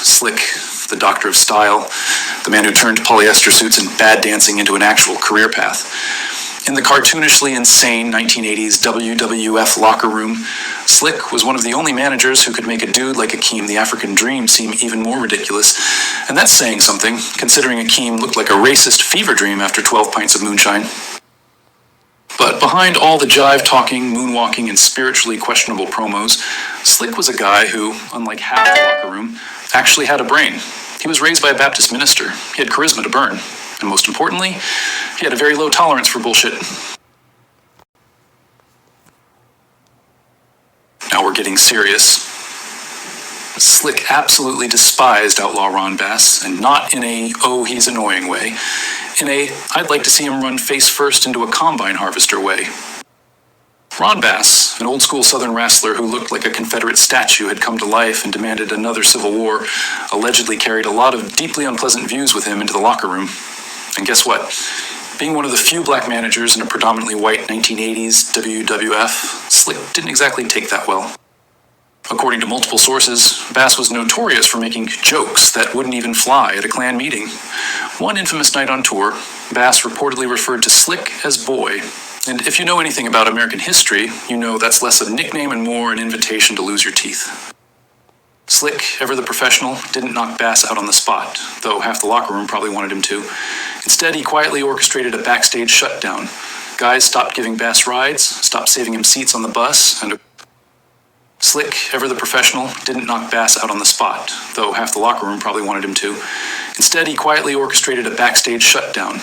Slick, the doctor of style, the man who turned polyester suits and bad dancing into an actual career path. In the cartoonishly insane 1980s WWF locker room, Slick was one of the only managers who could make a dude like Akeem the African Dream seem even more ridiculous, and that's saying something, considering Akeem looked like a racist fever dream after 12 pints of moonshine. But behind all the jive-talking, moonwalking, and spiritually questionable promos, Slick was a guy who, unlike half the locker room, actually had a brain. He was raised by a Baptist minister. He had charisma to burn. And most importantly, he had a very low tolerance for bullshit. Now we're getting serious. Slick absolutely despised Outlaw Ron Bass, and not in a, oh, he's annoying way. In a, I'd like to see him run face first into a combine harvester way. Ron Bass, an old-school Southern wrestler who looked like a Confederate statue had come to life and demanded another Civil War, allegedly carried a lot of deeply unpleasant views with him into the locker room. And guess what? Being one of the few black managers in a predominantly white 1980s WWF, Slick didn't exactly take that well. According to multiple sources, Bass was notorious for making jokes that wouldn't even fly at a Klan meeting. One infamous night on tour, Bass reportedly referred to Slick as Boy. And if you know anything about American history, you know that's less a nickname and more an invitation to lose your teeth. Slick, ever the professional, didn't knock Bass out on the spot, though half the locker room probably wanted him to. Instead, he quietly orchestrated a backstage shutdown. Guys stopped giving Bass rides, stopped saving him seats on the bus, and Slick, ever the professional, didn't knock Bass out on the spot, though half the locker room probably wanted him to. Instead, he quietly orchestrated a backstage shutdown.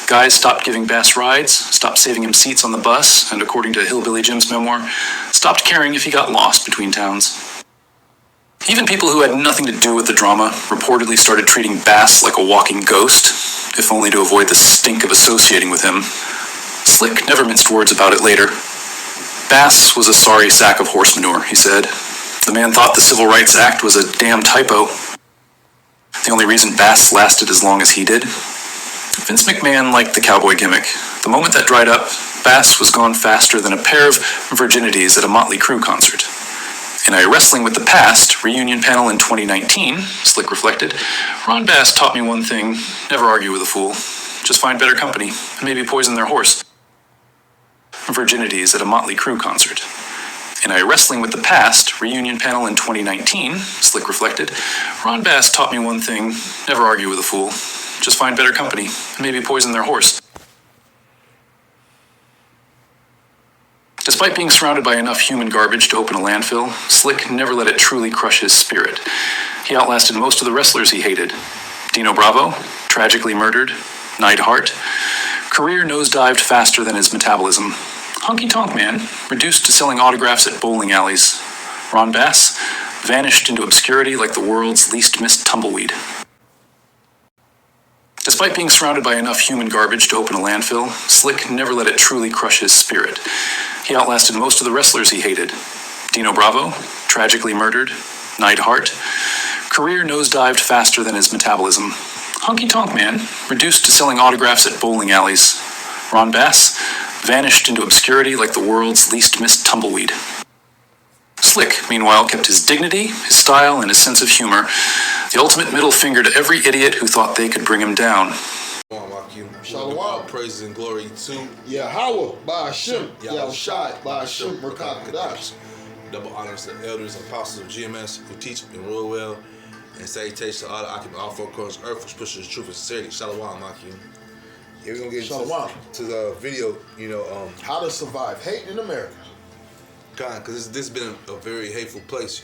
Guys stopped giving Bass rides, stopped saving him seats on the bus, and according to Hillbilly Jim's memoir, stopped caring if he got lost between towns. Even people who had nothing to do with the drama reportedly started treating Bass like a walking ghost, if only to avoid the stink of associating with him. Slick never minced words about it later. Bass was a sorry sack of horse manure, he said. The man thought the Civil Rights Act was a damn typo. The only reason Bass lasted as long as he did? Vince McMahon liked the cowboy gimmick. The moment that dried up, Bass was gone faster than a pair of virginities at a Motley Crue concert. In a Wrestling with the Past reunion panel in 2019, Slick reflected, Ron Bass taught me one thing: never argue with a fool. Just find better company, and maybe poison their horse. Virginities at a Motley Crue concert. In a Wrestling with the Past reunion panel in 2019, Slick reflected, Ron Bass taught me one thing: never argue with a fool. Just find better company, and maybe poison their horse. Despite being surrounded by enough human garbage to open a landfill, Slick never let it truly crush his spirit. He outlasted most of the wrestlers he hated. Dino Bravo, tragically murdered. Neidhart, career nosedived faster than his metabolism. Honky Tonk Man, reduced to selling autographs at bowling alleys. Ron Bass, vanished into obscurity like the world's least missed tumbleweed. Despite being surrounded by enough human garbage to open a landfill, Slick never let it truly crush his spirit. He outlasted most of the wrestlers he hated. Dino Bravo, tragically murdered. Neidhart, career nosedived faster than his metabolism. Honky Tonk Man, reduced to selling autographs at bowling alleys. Ron Bass, vanished into obscurity like the world's least missed tumbleweed. Slick, meanwhile, kept his dignity, his style, and his sense of humor, the ultimate middle finger to every idiot who thought they could bring him down. Shalom. All praises and glory to Yahweh, Ba'ashem, Yahushai, Ba'ashem, Merkab Kadash. Double honors to the elders and apostles of GMS who teach and rule well, and salutations to all the occupants of all four corners of earth which pushes truth and sincerity. Shalom, Akim. Yeah, we're gonna get to the video, how to survive hate in America. Because this has been a very hateful place,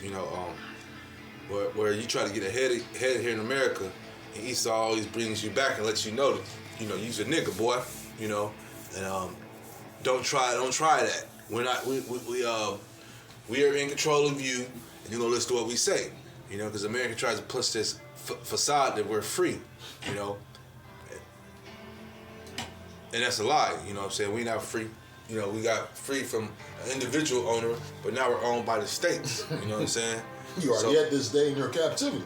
where you try to get ahead here in America, and Esau always brings you back and lets you know that, you's a nigga, boy, and don't try that. We are in control of you, and you're gonna listen to what we say, because America tries to push this facade that we're free, and that's a lie, what I'm saying? We're not free. We got free from an individual owner, but now we're owned by the states. You know what I'm saying? You are yet this day in your captivity.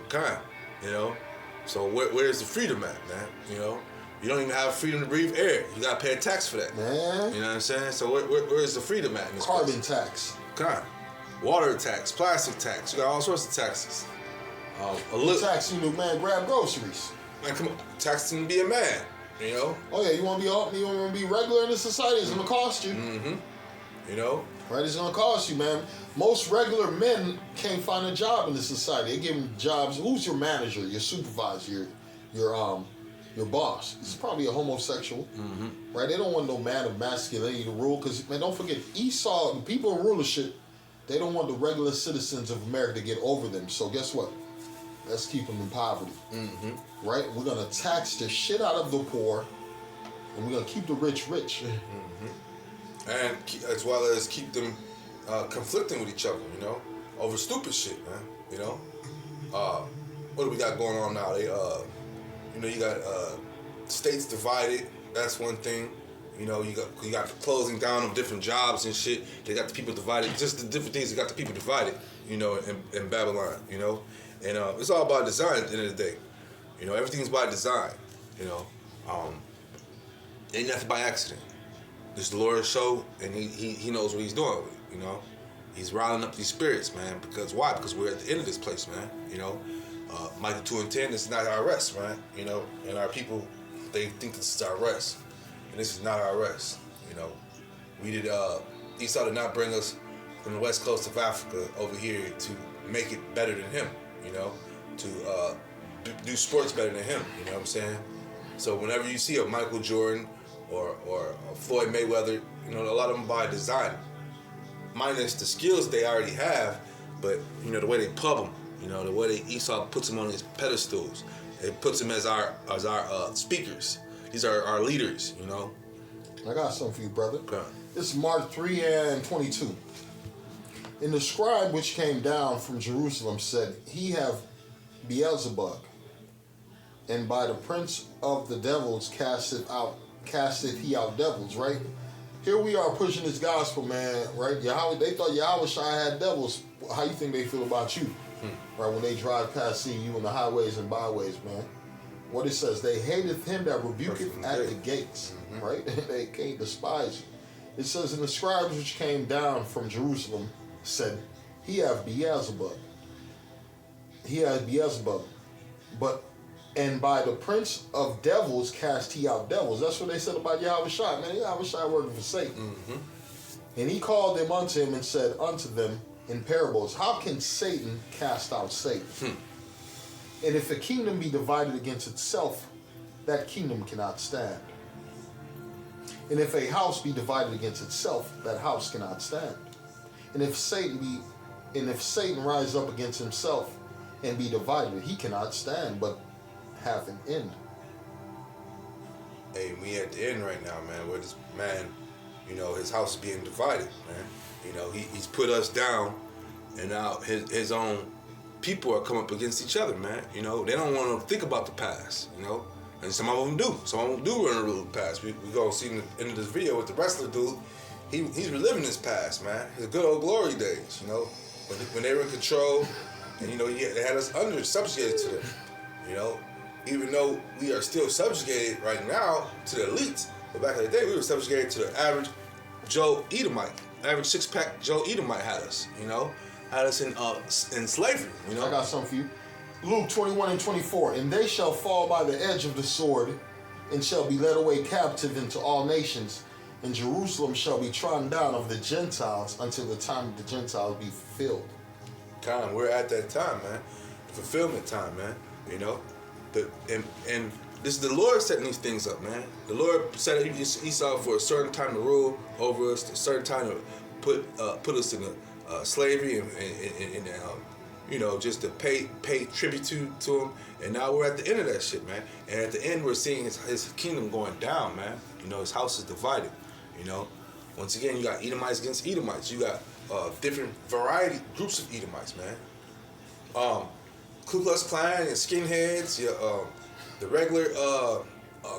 So where's the freedom at, man? You don't even have freedom to breathe air. You got to pay a tax for that. Man. You know what I'm saying? So where's the freedom at in this Carbon place? tax. Water tax, plastic tax. You got all sorts of taxes. A little taxing you to, man, grab groceries. man, come on, taxing to be a man. You know. Oh yeah, you want to be regular in the society? It's gonna cost you. You know. Right, it's gonna cost you, man. Most regular men can't find a job in this society. They give them jobs. Who's your manager, your supervisor, your boss? It's probably a homosexual, right? They don't want no man of masculinity to rule. Because, man, don't forget, Esau, the people in rulership, they don't want the regular citizens of America to get over them. So guess what? Let's keep them in poverty, right? We're gonna tax the shit out of the poor, and we're gonna keep the rich rich. And as well as keep them conflicting with each other, you know, over stupid shit, man. You know, what do we got going on now? They, you know, you got states divided. That's one thing. You know, you got the closing down of different jobs and shit. They got the people divided. Just the different things. They got the people divided. You know, in Babylon. You know, and it's all about design at the end of the day. You know, everything's by design. You know, ain't nothing by accident. It's the Lord's show, and he knows what he's doing with it, you know? He's riling up these spirits, man, because why? Because we're at the end of this place, man, you know? Micah 2:10, this is not our rest, man, you know? And our people, they think this is our rest, and this is not our rest, you know? Esau did not bring us from the west coast of Africa over here to make it better than him, you know? To do sports better than him, you know what I'm saying? So whenever you see a Michael Jordan, or Floyd Mayweather, you know, a lot of them by design, minus the skills they already have, but you know the way they pub them, you know the way Esau puts them on his pedestals, it puts them as our speakers. These are our leaders, you know. I got something for you, brother. Okay. This is Mark 3:22. And the scribe which came down from Jerusalem said, He have Beelzebub, and by the prince of the devils casteth he out devils, right? Here we are pushing this gospel, man, right? They thought Yahweh had devils. How you think they feel about you? Right, when they drive past seeing you in the highways and byways, man. What it says, they hateth him that rebuketh at the gates, right? They can't despise you. It says, and the scribes which came down from Jerusalem said, He have Beelzebub. And by the prince of devils cast he out devils. That's what they said about Yahweh Shai. Man, Yahweh Shai working for Satan. And he called them unto him and said unto them in parables, How can Satan cast out Satan? And if a kingdom be divided against itself, that kingdom cannot stand. And if a house be divided against itself, that house cannot stand. And if Satan rise up against himself and be divided, he cannot stand, but have an end. Hey, we at the end right now, man, where this man, you know, his house is being divided, man. You know, he's put us down, and now his own people are coming up against each other, man. You know, they don't want to think about the past, you know, and some of them do. Some of them do run a little past. We go see in the end of this video with the wrestler dude, he's reliving his past, man. His good old glory days, you know, when they were in control, and, you know, they had us subjugated to them, you know. Even though we are still subjugated right now to the elites, but back in the day we were subjugated to the average Joe Edomite. Average six-pack Joe Edomite had us, you know, had us in slavery, you know. I got something for you. Luke 21:24. And they shall fall by the edge of the sword, and shall be led away captive into all nations, and Jerusalem shall be trodden down of the Gentiles until the time of the Gentiles be fulfilled. We're at that time, man. The fulfillment time, man. You know. And this is the Lord setting these things up, man. The Lord set Esau for a certain time to rule over us, a certain time to put us in slavery and you know, just to pay tribute to him. And now we're at the end of that shit, man. And at the end, we're seeing his kingdom going down, man. You know, his house is divided. You know, once again, you got Edomites against Edomites. You got different variety groups of Edomites, man. Ku Klux Klan and skinheads, the regular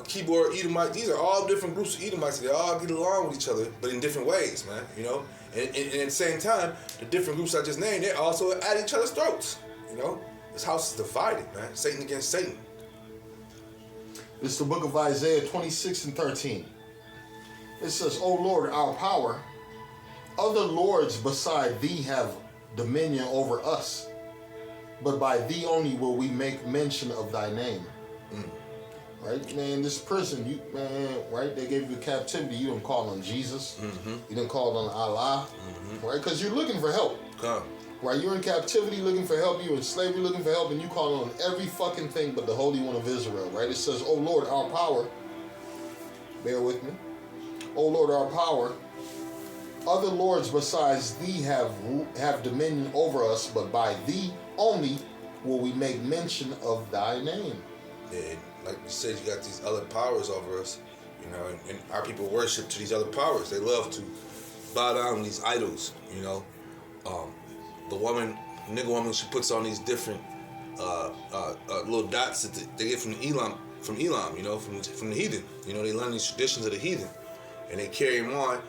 keyboard Edomites. These are all different groups of Edomites. They all get along with each other, but in different ways, man. You know, and at the same time, the different groups I just named, they're also at each other's throats. You know, this house is divided, man. Satan against Satan. It's the book of Isaiah 26:13. It says, O Lord, our power, other lords beside thee have dominion over us. but by thee only will we make mention of thy name. Right, man, this prison, right, they gave you captivity, you didn't call on Jesus, you didn't call on Allah, right, because you're looking for help. Come. Right, you're in captivity looking for help, you're in slavery looking for help, and you call on every fucking thing but the Holy One of Israel, right? It says, "O Lord, our power," bear with me, "O Lord, our power, other lords besides thee have dominion over us, but by thee only will we make mention of thy name." And like you said, you got these other powers over us, you know, and our people worship to these other powers. They love to bow down to these idols, you know. The nigga woman, she puts on these different little dots that they get from Elam, you know, from the heathen. You know, they learn these traditions of the heathen, and they carry them on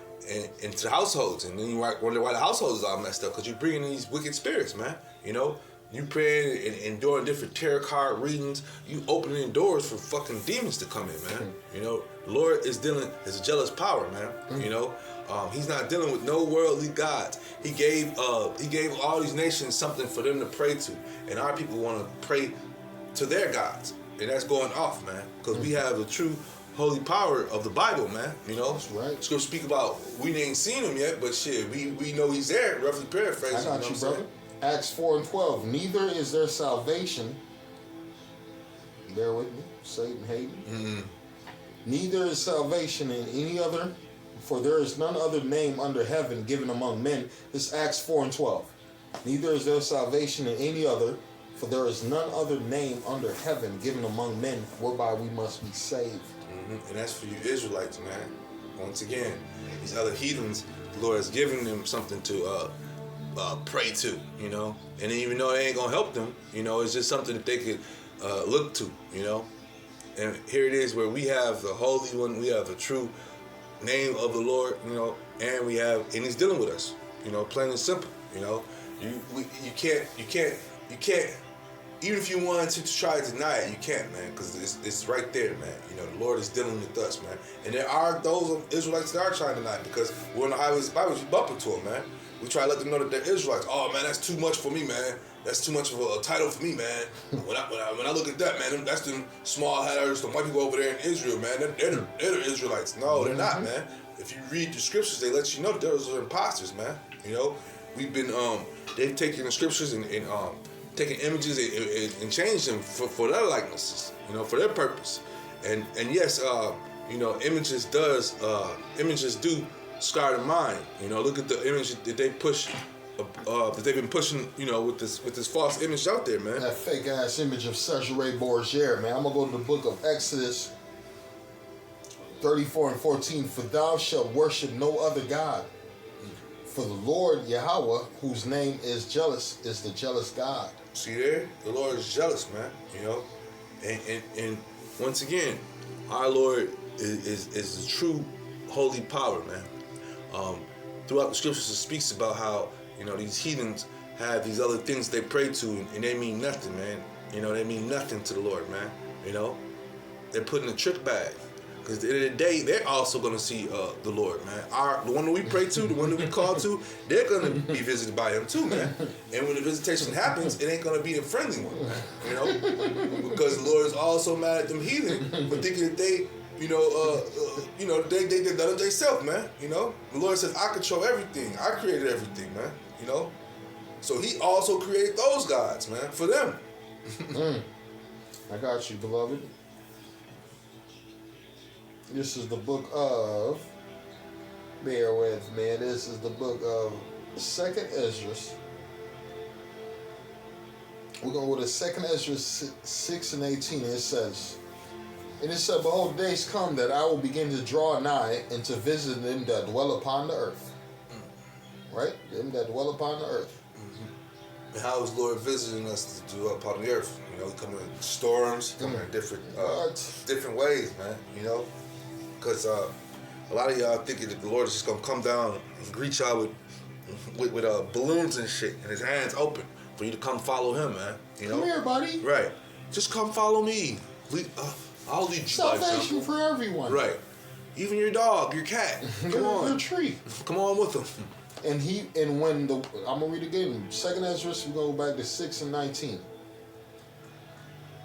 into the households. And then you wonder why the households is all messed up, because you bring in these wicked spirits, man. You know, you praying and doing different tarot card readings. You opening doors for fucking demons to come in, man. You know, the Lord is a jealous power, man. You know. He's not dealing with no worldly gods. He gave all these nations something for them to pray to, and our people want to pray to their gods, and that's going off, man. Because we have the true holy power of the Bible, man. You know, that's right. It's gonna speak about we ain't seen him yet, but shit, we know he's there. Roughly paraphrasing. I got you, brother. Acts 4:12. Neither is there salvation. Bear with me, Satan hating. Neither is salvation in any other. For there is none other name under heaven given among men. This is Acts 4:12. Neither is there salvation in any other, for there is none other name under heaven given among men whereby we must be saved. And that's for you Israelites, man. Once again, these other heathens, the Lord has given them something to pray to, you know. And even though they ain't gonna help them, you know, it's just something that they could look to, you know. And here it is where we have the Holy One, we have the true name of the Lord, you know, and he's dealing with us, you know, plain and simple, you know. You can't, even if you wanted to try to deny it, you can't, man, because it's right there, man. You know, the Lord is dealing with us, man. And there are those Israelites that are trying to deny it, because we're in the highways of the Bible, we bump into them, man. We try to let them know that they're Israelites. Oh, man, that's too much for me, man. That's too much of a title for me, man. When I look at that, man, that's them small headers, the white people over there in Israel, man. They're the Israelites. No, they're not, man. If you read the scriptures, they let you know that those are imposters, man. You know, we've been they've taken the scriptures and taken images and changed them for their likenesses, you know, for their purpose. And yes, you know, images do scar the mind. You know, look at the image that they push. That they've been pushing, you know, with this false image out there, man. That fake ass image of Cesare Borgia, man. I'm gonna go to the book of Exodus 34 and 14. For thou shalt worship no other God. For the Lord Yahweh, whose name is jealous, is the jealous God. See there? The Lord is jealous, man. You know? And once again, our Lord is the true holy power, man. Throughout the scriptures it speaks about how, you know, these heathens have these other things they pray to, and they mean nothing, man. You know, they mean nothing to the Lord, man. You know, they're put in a trick bag, because at the end of the day, they're also gonna see the Lord, man. The one that we pray to, the one that we call to, they're gonna be visited by Him too, man. And when the visitation happens, it ain't gonna be a friendly one, man. You know, because the Lord is also mad at them heathen for thinking that they, they done it themselves, man. You know, the Lord says, I control everything. I created everything, man. You know, so He also created those gods, man, for them. I got you, beloved. This is the book of, bear with me, this is the book of 2nd Esdras. We're going to go to 2nd Esdras 6 and 18. It says, and it said, behold, days come that I will begin to draw nigh and to visit them that dwell upon the earth. Right? Them that dwell upon the earth. And how is Lord visiting us to dwell upon the earth? You know, He come in storms, come in different ways, man. You know, because a lot of y'all thinking that the Lord is just gonna come down and greet y'all with balloons and shit, and His hands open for you to come follow Him, man. You know, come here, buddy. Right. Just come follow me. I'll lead you. Salvation for everyone. Right. Even your dog, your cat. Come on. Your tree. Come on with them. And when I'm gonna read again. Second Ezra, we go back to 6 and 19.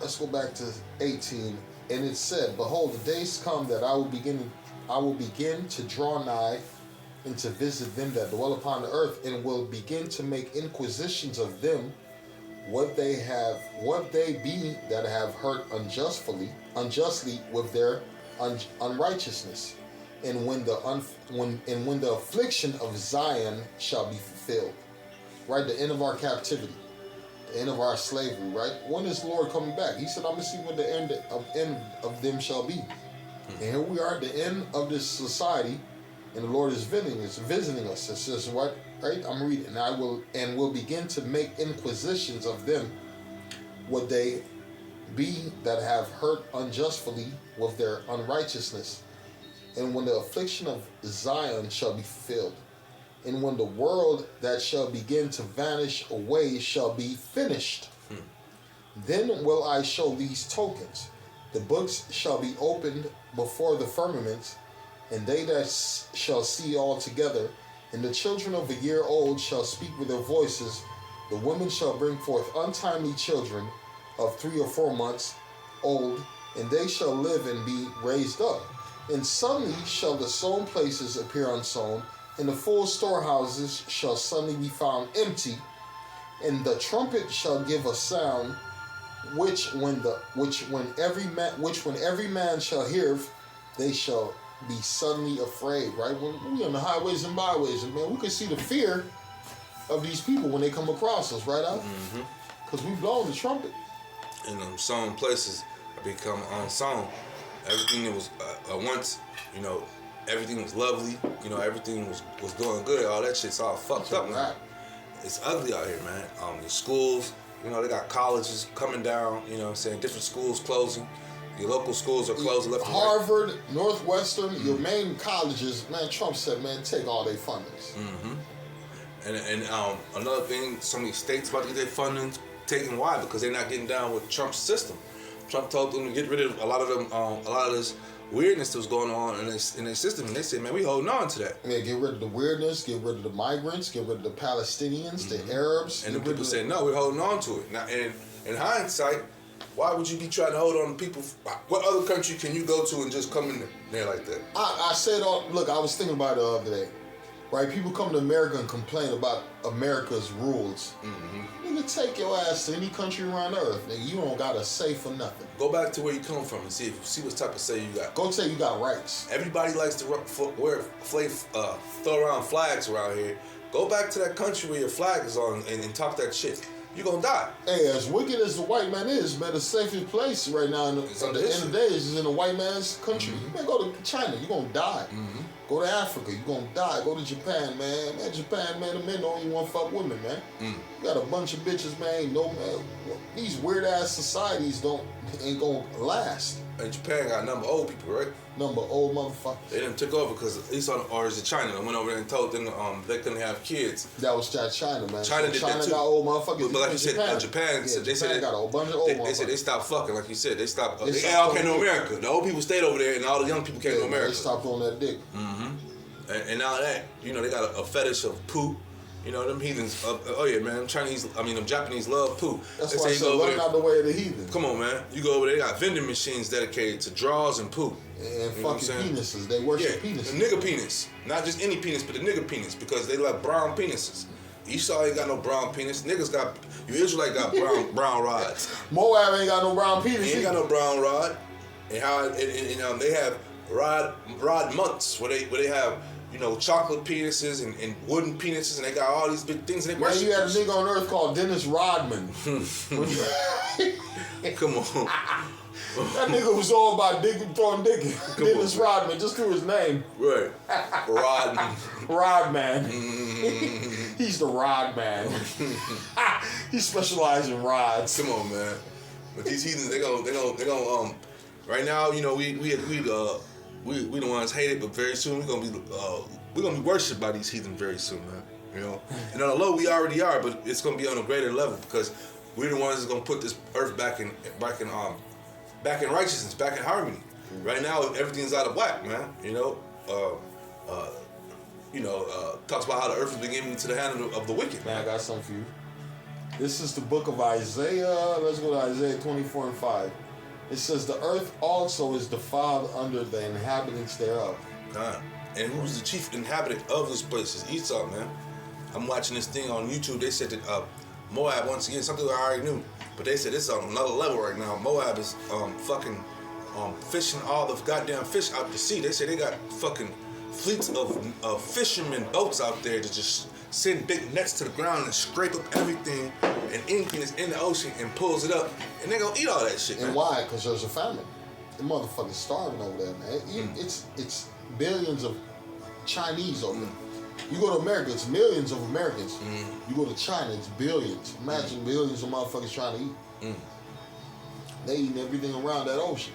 Let's go back to 18. And it said, "Behold, the days come that I will begin to draw nigh and to visit them that dwell upon the earth, and will begin to make inquisitions of them what they be that have hurt unjustly with their unrighteousness. And when the affliction of Zion shall be fulfilled," right? The end of our captivity, the end of our slavery, right? When is the Lord coming back? He said, "I'm gonna see when the end of them shall be." And here we are at the end of this society, and the Lord is visiting us. It says what? Right? I'm reading. And will begin to make inquisitions of them what they be that have hurt unjustly with their unrighteousness. And when the affliction of Zion shall be fulfilled, and when the world that shall begin to vanish away shall be finished, then will I show these tokens. The books shall be opened before the firmament, and they that shall see all together, and the children of a year old shall speak with their voices. The women shall bring forth untimely children of 3 or 4 months old, and they shall live and be raised up. And suddenly shall the sown places appear unsown, and the full storehouses shall suddenly be found empty, and the trumpet shall give a sound, which when every man shall hear, they shall be suddenly afraid. Right? When we on the highways and byways, and man, we can see the fear of these people when they come across us, right out? Because we blowing the trumpet. And sown places become unsown. Everything that was once, everything was lovely. Everything was doing good. All that shit's all fucked up now. It's ugly out here, man. The schools, they got colleges coming down. Different schools closing. Your local schools are closing left and right. Harvard, Northwestern, your main colleges, man. Trump said, man, take all their fundings. And another thing, some of these states about to get their funding taken. Why? Because they're not getting down with Trump's system. Trump told them to get rid of a lot of this weirdness that was going on in their system, and they said, man, we holding on to that. Yeah, get rid of the weirdness, get rid of the migrants, get rid of the Palestinians, the Arabs. And the people said, no, we're holding on to it. Now, and in hindsight, why would you be trying to hold on to people? What other country can you go to and just come in there like that? I said, look, I was thinking about it the other day. Right, people come to America and complain about America's rules. Nigga, take your ass to any country around the earth. Nigga, you don't got a say for nothing. Go back to where you come from and see what type of say you got. Go say you got rights. Everybody likes to throw around flags around here. Go back to that country where your flag is on and talk that shit. You're gonna die. Hey, as wicked as the white man is, man, the safest place right now at the end of the day is in the white man's country. You man, go to China, you're gonna die. Go to Africa, you're gonna die. Go to Japan, man. Japan, man, the men don't even want to fuck women, man. You got a bunch of bitches, man. No, man. These weird ass societies ain't gonna last. And Japan got a number of old people, right? Number of old motherfuckers. They done took over because or is it China? They went over there and told them they couldn't have kids. That was China, man. China did that too. Got old motherfuckers. But like you said, Japan they said got a bunch of old motherfuckers. They said they stopped fucking, like you said. They stopped. They all came to America. The old people stayed over there, and all the young people came to America. They stopped on that dick. And now that, they got a fetish of poo. Them heathens. Oh yeah, man. Them Japanese love poo. That's why I said learn out the way of the heathen. Come on, man. You go over there, they got vending machines dedicated to draws and poo. And fucking penises. They worship penises. The nigga penis. Not just any penis, but the nigga penis, because they like brown penises. Esau ain't got no brown penis. Niggas got, you Israelite got brown rods. Moab ain't got no brown penis. He ain't got no brown rod. And they have rod months where they have, chocolate penises and wooden penises, and they got all these big things. And they worship. You had a nigga on earth called Dennis Rodman. Come on. That nigga was all about throwing dick. Dennis Rodman, just threw his name. Right. Rodman. Rodman. He's the Rodman. He specializes in rods. Come on, man. But these heathens, they gonna right now, we the ones hated, but very soon we're gonna be worshipped by these heathens very soon, man. And on the low we already are, but it's gonna be on a greater level because we're the ones that's gonna put this earth back in righteousness, back in harmony. Right now everything's out of whack, man. talks about how the earth has been given into the hand of the wicked. Man, I got something for you. This is the book of Isaiah. Let's go to Isaiah 24 and 5. It says, the earth also is defiled under the inhabitants thereof. And who's the chief inhabitant of this place is Esau, man. I'm watching this thing on YouTube. They said that Moab, once again, something I already knew, but they said it's on another level right now. Moab is fishing all the goddamn fish out to sea. They say they got fucking fleets of fishermen boats out there to just send big nets to the ground and scrape up everything and anything that's in the ocean and pulls it up, and they're gonna eat all that shit, man. And why? Because there's a famine. The motherfuckers starving over there, man. It's billions of Chinese over there. You go to America, it's millions of Americans. You go to China, it's billions. Imagine billions of motherfuckers trying to eat. They eating everything around that ocean.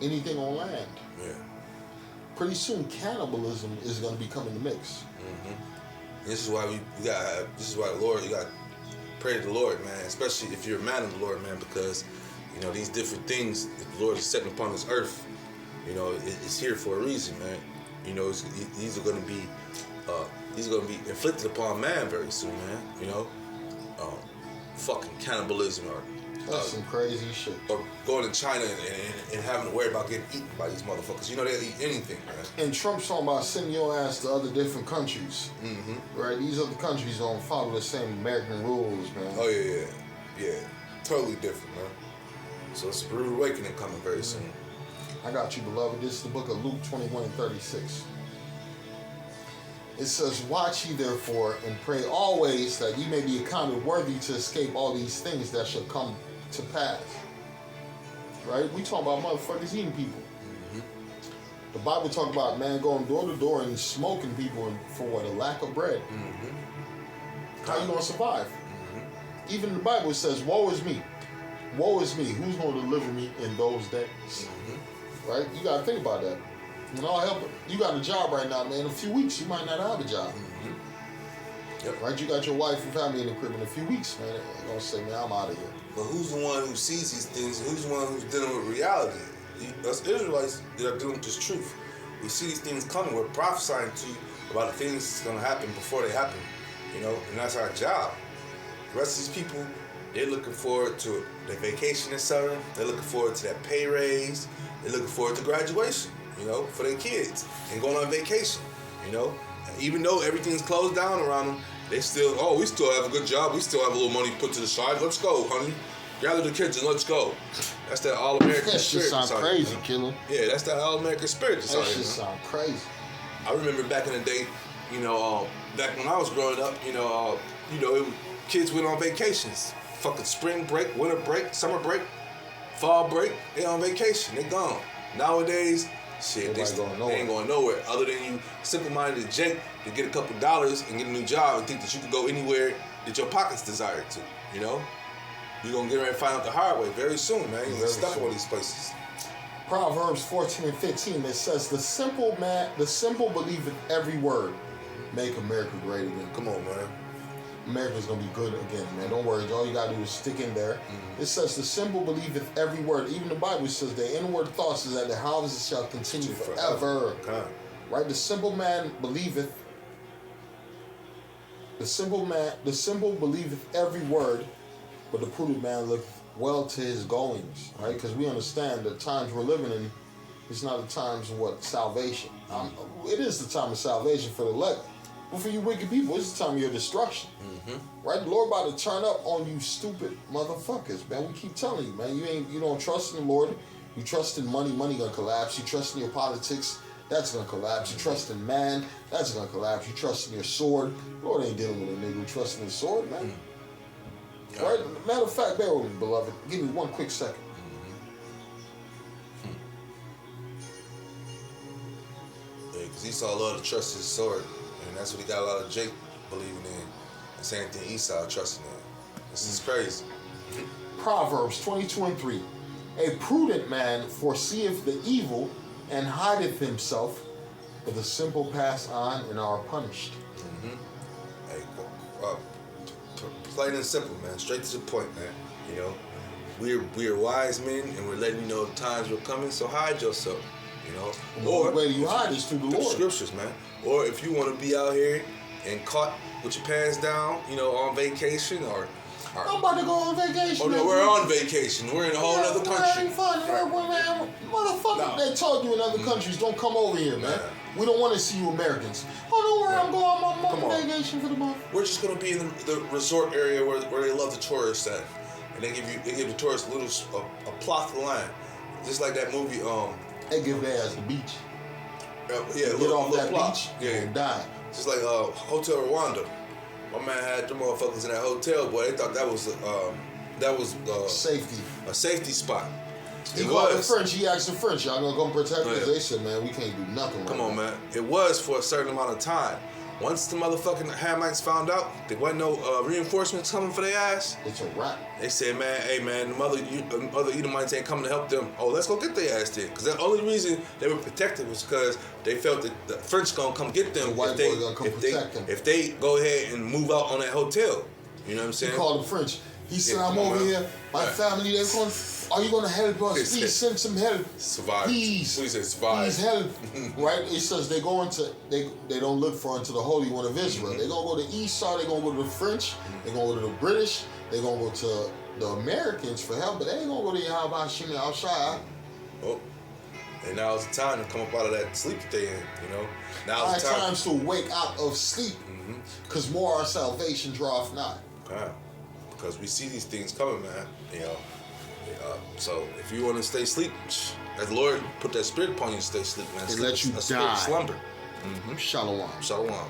Anything on land. Yeah. Pretty soon, cannibalism is going to become in the mix. This is why Lord, you got to pray to the Lord, man. Especially if you're a man of the Lord, man, because these different things that the Lord is setting upon this earth, it's here for a reason, man. These are going to be inflicted upon man very soon, man. Fucking cannibalism or That's some crazy shit. or going to China and having to worry about getting eaten by these motherfuckers. They'll eat anything, man. And Trump's talking about sending your ass to other different countries. Right? These other countries don't follow the same American rules, man. Oh yeah, totally different, man. So it's a rude awakening coming very soon. I got you, beloved. This is the book of Luke 21 and 36. It says, watch ye therefore and pray always that ye may be accounted worthy to escape all these things that shall come to pass. Right? We talk about motherfuckers eating people. The Bible talk about man going door to door and smoking people for what? A lack of bread. How you gonna survive? Even in the Bible it says, woe is me. Woe is me. Who's gonna deliver me in those days? Right? You gotta think about that. And I'll help it. You got a job right now, man. In a few weeks, you might not have a job. Yep. Right? You got your wife and family in the crib in a few weeks, man. You're gonna say, man, I'm out of here. But who's the one who sees these things? Who's the one who's dealing with reality? Us Israelites that are dealing with this truth. We see these things coming. We're prophesying to you about the things that's going to happen before they happen. And that's our job. The rest of these people, they're looking forward to their vacation this summer. They're looking forward to that pay raise. They're looking forward to graduation, for their kids and going on vacation, And even though everything's closed down around them, they still, we still have a good job. We still have a little money put to the side. Let's go, honey. Gather the kids and let's go. That's that all-American That spirit. shit sound crazy, killer. Yeah, that's that all-American spirit. That shit sound crazy. I remember back in the day, back when I was growing up, kids went on vacations. Fucking spring break, winter break, summer break, fall break. They on vacation. They gone. Nowadays, shit, they ain't going nowhere. Other than you simple-minded Jake to get a couple dollars and get a new job and think that you can go anywhere that your pockets desire to. You're going to get ready and find out the hard way very soon, man. You're stuck in one of these places. Proverbs 14 and 15, it says, the simple believeth every word. Make America great again. Come on, man. America's going to be good again, man. Don't worry. All you got to do is stick in there. It says, the simple believeth every word. Even the Bible says, the inward thoughts is that the houses shall continue forever. Right? The simple man believeth. The simple believeth every word, but the prudent man looketh well to his goings, right? Because we understand the times we're living in, it's not the times of salvation. It is the time of salvation for the elect, but for you wicked people, it's the time of your destruction, right? The Lord about to turn up on you, stupid motherfuckers, man. We keep telling you, man. You don't trust in the Lord. You trust in money gonna collapse. You trust in your politics, that's gonna collapse. You trust in man, that's gonna collapse. You trust in your sword. The Lord ain't dealing with a nigga who trusts in his sword, man. Right? Matter of fact, bear with me, beloved. Give me one quick second. Yeah, because Esau loved to trust his sword, and that's what he got a lot of Jake believing in. The same thing Esau trusting in. This is crazy. Proverbs 22 and 3. A prudent man foreseeth the evil and hideth himself, but the simple pass on and are punished. Hey, plain and simple, man. Straight to the point, man. We're wise men, and we're letting you know times are coming. So hide yourself. You know, The only way you hide is through the through Lord. scriptures, man. Or if you want to be out here and caught with your pants down, you know, on vacation or I'm about to go on vacation. oh no, man. we're on vacation. We're in a whole other country. Motherfucker, they told you in other countries, don't come over here, man. Nah. We don't want to see you Americans. Oh, don't worry, I'm going on my Come on. vacation for the month. We're just gonna be in the resort area where they love the tourists at, and they give the tourists a plot of the land, just like that movie. They give their ass the beach. Yeah, Get off that plot. beach Yeah, and die. just like Hotel Rwanda. My man had them motherfuckers in that hotel, boy. They thought that was Safety. a safety spot. He It called the was. French. He asked the French, y'all gonna come protect us? Yeah. They said, man, we can't do nothing. Come right on, now. man. It was for a certain amount of time. Once the motherfucking Hamites found out there wasn't no reinforcements coming for their ass, It's a wrap. they said, man, hey, man, the other Edomites ain't coming to help them. Oh, let's go get their ass then. Because the only reason they were protected was because they felt that the French gonna come get them The white if they, boy gonna come protect them. if they go ahead and move out on that hotel. You know what I'm He saying? called the French. He said, Yeah, I'm come on, over man. here. My Yeah. family, they're going, are you going to help us? They said- Please send some help. Survive. Please. Please say survive. Please help. Right? It says they go into, they don't look for into the Holy One of Israel. Mm-hmm. They're going to go to Esau. They're going to go to the French. They're going to go to the British. They're going to go to the Americans for help. But they ain't going to go to Yahweh Hashem and outside. Oh. And now's the time to come up out of that sleep that they in, you know? High Now's the time. times to wake out of sleep. Because more our salvation draweth not. Yeah. Because we see these things coming, man. You know. So if you want to stay asleep, as the Lord put that spirit upon you to stay asleep, man. And let you a spirit of die. slumber. Shalom. Shalom.